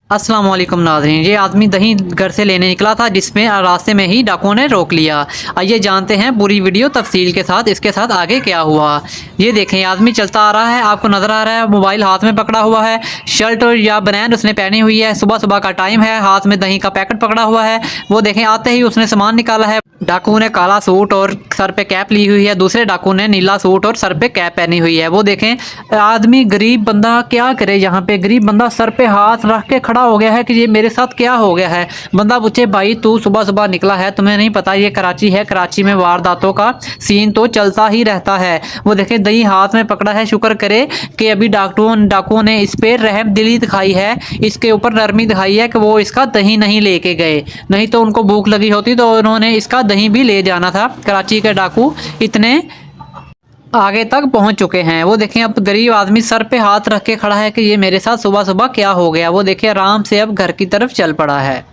अस्सलाम वालेकुम नाज़रीन। ये आदमी दही घर से लेने निकला था जिसमें रास्ते में ही डाकुओं ने रोक लिया। आइए जानते हैं पूरी वीडियो तफसील के साथ इसके साथ आगे क्या हुआ। ये देखें, ये आदमी चलता आ रहा है, आपको नज़र आ रहा है, मोबाइल हाथ में पकड़ा हुआ है, शर्ट और या बनैन उसने पहनी हुई है, सुबह सुबह का टाइम है, हाथ में दही का पैकेट पकड़ा हुआ है। वो देखें, आते ही उसने सामान निकाला है। डाकू ने काला सूट और सर पे कैप ली हुई है, दूसरे डाकू ने नीला सूट और सर पे कैप पहनी हुई है। वो देखें, आदमी गरीब बंदा क्या करे, यहाँ पे गरीब बंदा सर पे हाथ रख के खड़ा हो गया है कि ये मेरे साथ क्या हो गया है। बंदा पूछे, भाई तू सुबह सुबह निकला है, तुम्हें नहीं पता ये कराची है, कराची में वारदातों का सीन तो चलता ही रहता है। वो देखें, दही हाथ में पकड़ा है, शुक्र करे कि अभी डाकुओं ने इस पे रहम दिली दिखाई है, इसके ऊपर नरमी दिखाई है कि वो इसका दही नहीं लेके गए, नहीं तो उनको भूख लगी होती तो उन्होंने इसका दही भी ले जाना था। कराची के डाकू इतने आगे तक पहुंच चुके हैं। वो देखें, अब गरीब आदमी सर पे हाथ रख के खड़ा है कि ये मेरे साथ सुबह सुबह क्या हो गया। वो देखें, आराम से अब घर की तरफ चल पड़ा है।